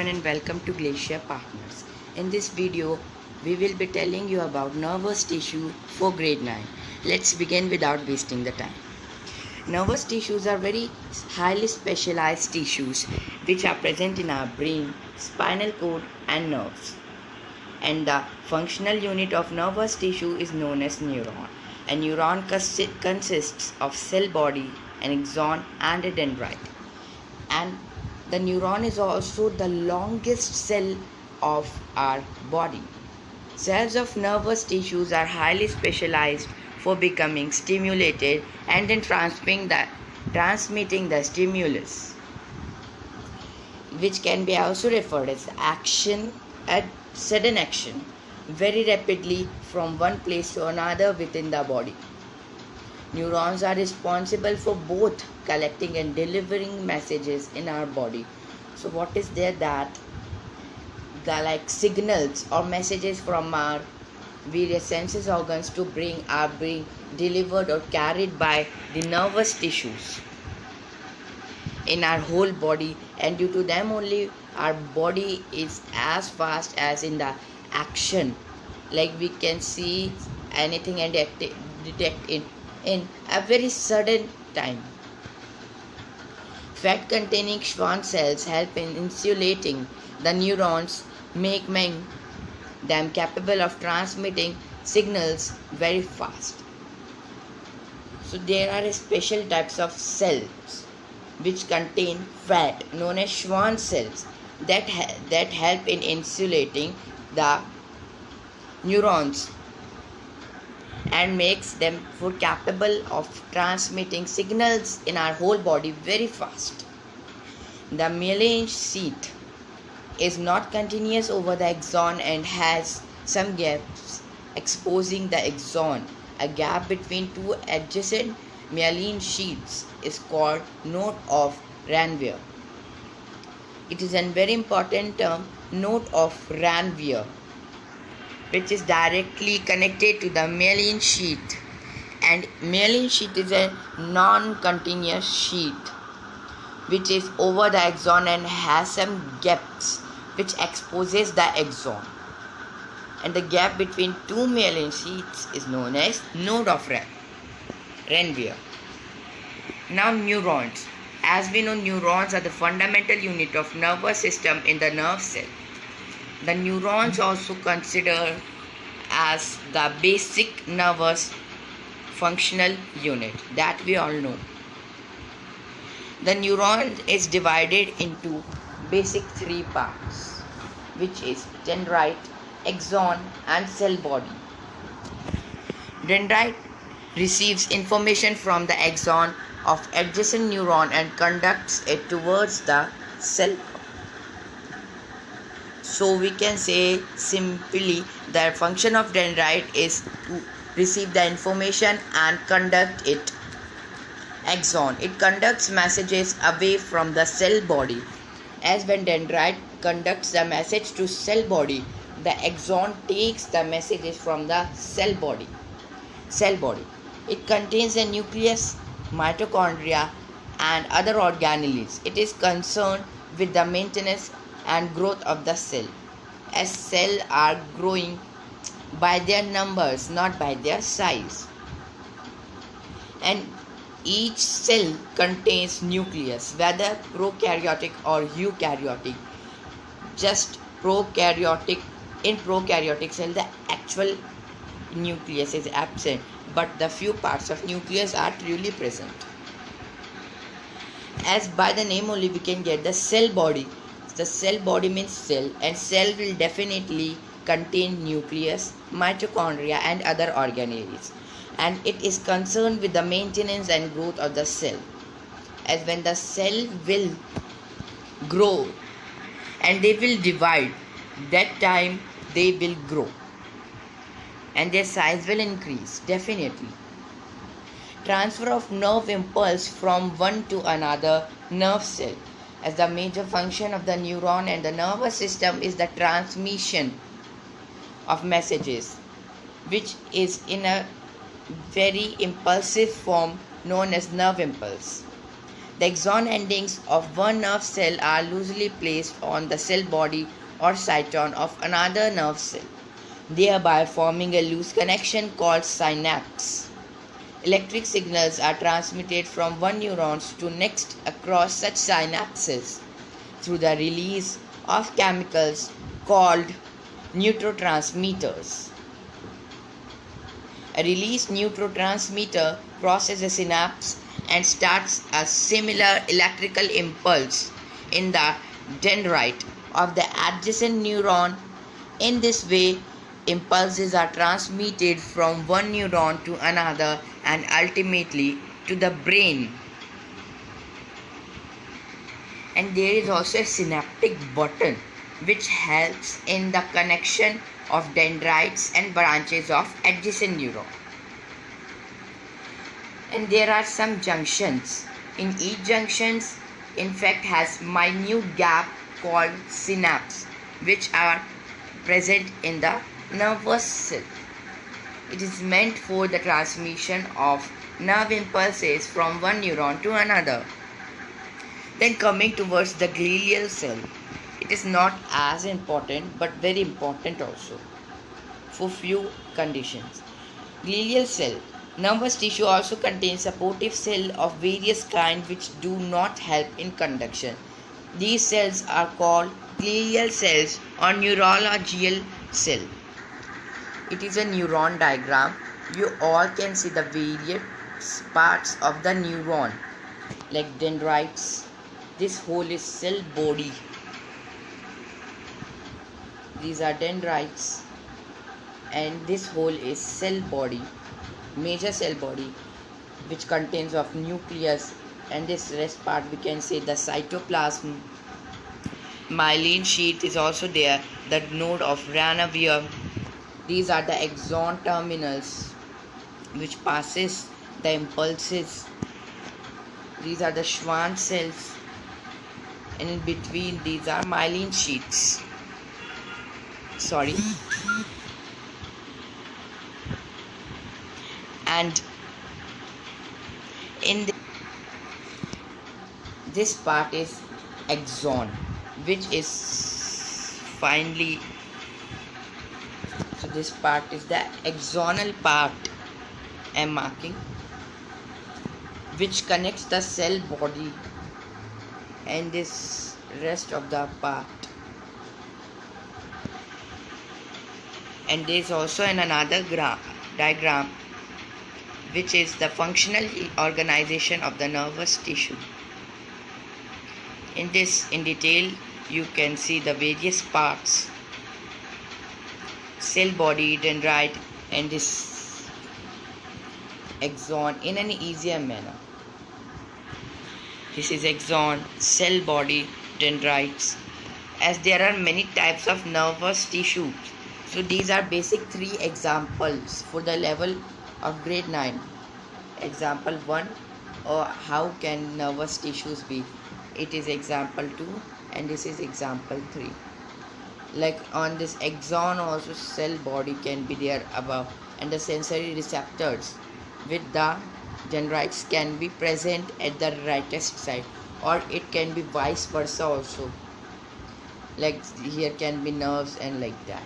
everyone and welcome to Glacier Partners. In this video, we will be telling you about nervous tissue for grade 9. Let's begin without wasting the time. Nervous tissues are very highly specialized tissues which are present in our brain, spinal cord and nerves. And the functional unit of nervous tissue is known as neuron. A neuron consists of cell body, an axon and a dendrite. And the neuron is also the longest cell of our body. Cells of nervous tissues are highly specialized for becoming stimulated and then transmitting the stimulus, which can be also referred as action at sudden action very rapidly from one place to another within the body. Neurons are responsible for both collecting and delivering messages in our body. So what is there that the signals or messages from our various senses organs to are being delivered or carried by the nervous tissues in our whole body, and due to them only our body is as fast as in the action, like we can see anything and detect it in a very sudden time. Fat containing Schwann cells help in insulating the neurons, making them capable of transmitting signals very fast. So there are special types of cells which contain fat known as Schwann cells that help in insulating the neurons and makes them capable of transmitting signals in our whole body very fast. The myelin sheath is not continuous over the axon and has some gaps exposing the axon. A gap between two adjacent myelin sheaths is called node of Ranvier. It is a very important term, node of Ranvier, which is directly connected to the myelin sheath, and myelin sheath is a non-continuous sheath which is over the axon and has some gaps which exposes the axon, and the gap between two myelin sheaths is known as node of Ranvier. Now neurons. As we know, neurons are the fundamental unit of nervous system in the nerve cell. The neurons also considered as the basic nervous functional unit that we all know. The neuron is divided into basic three parts, which is dendrite, axon and cell body. Dendrite receives information from the axon of adjacent neuron and conducts it towards the cell. So we can say simply the function of dendrite is to receive the information and conduct it. Axon, it conducts messages away from the cell body. As when dendrite conducts the message to cell body, the axon takes the messages from the cell body. It contains a nucleus, mitochondria and other organelles. It is concerned with the maintenance and growth of the cell, as cells are growing by their numbers, not by their size. And each cell contains nucleus, whether prokaryotic or eukaryotic. Just prokaryotic, in prokaryotic cell the actual nucleus is absent, but the few parts of nucleus are truly present. As by the name only we can get the cell body. The cell body means cell, and cell will definitely contain nucleus, mitochondria and other organelles, and it is concerned with the maintenance and growth of the cell. As when the cell will grow and they will divide, that time they will grow and their size will increase definitely. Transfer of nerve impulse from one to another nerve cell. As the major function of the neuron and the nervous system is the transmission of messages, which is in a very impulsive form known as nerve impulse. The axon endings of one nerve cell are loosely placed on the cell body or cyton of another nerve cell, thereby forming a loose connection called synapse. Electric signals are transmitted from one neuron to next across such synapses through the release of chemicals called neurotransmitters. A released neurotransmitter crosses a synapse and starts a similar electrical impulse in the dendrite of the adjacent neuron. In this way, impulses are transmitted from one neuron to another and ultimately to the brain. And there is also a synaptic button which helps in the connection of dendrites and branches of adjacent neuron. And there are some junctions. In each junction, in fact, has minute gap called synapse, which are present in the nervous cell. It is meant for the transmission of nerve impulses from one neuron to another. Then coming towards the glial cell, it is not as important but very important also for few conditions. Glial cell, nervous tissue also contains supportive cells of various kinds which do not help in conduction. These cells are called glial cells or neurological cell. It is a neuron diagram. You all can see the various parts of the neuron like dendrites. This whole is cell body. These are dendrites and this whole is cell body, major cell body, which contains of nucleus, and this rest part we can say the cytoplasm. Myelin sheath is also there, the node of Ranvier. These are the axon terminals which passes the impulses. These are the Schwann cells, and in between these are myelin sheaths. And in this part is axon, which is finally, so this part is the axonal part I am marking, which connects the cell body and this rest of the part. And there is also another diagram which is the functional organization of the nervous tissue. In this, in detail, you can see the various parts, cell body, dendrite, and this axon in an easier manner. This is axon, cell body, dendrites. As there are many types of nervous tissues, so these are basic 3 examples for the level of grade 9. Example 1, or how can nervous tissues be? It is example 2 and this is example 3. Like on this axon also cell body can be there above, and the sensory receptors with the dendrites can be present at the rightest side, or it can be vice versa also. Like here can be nerves and like that.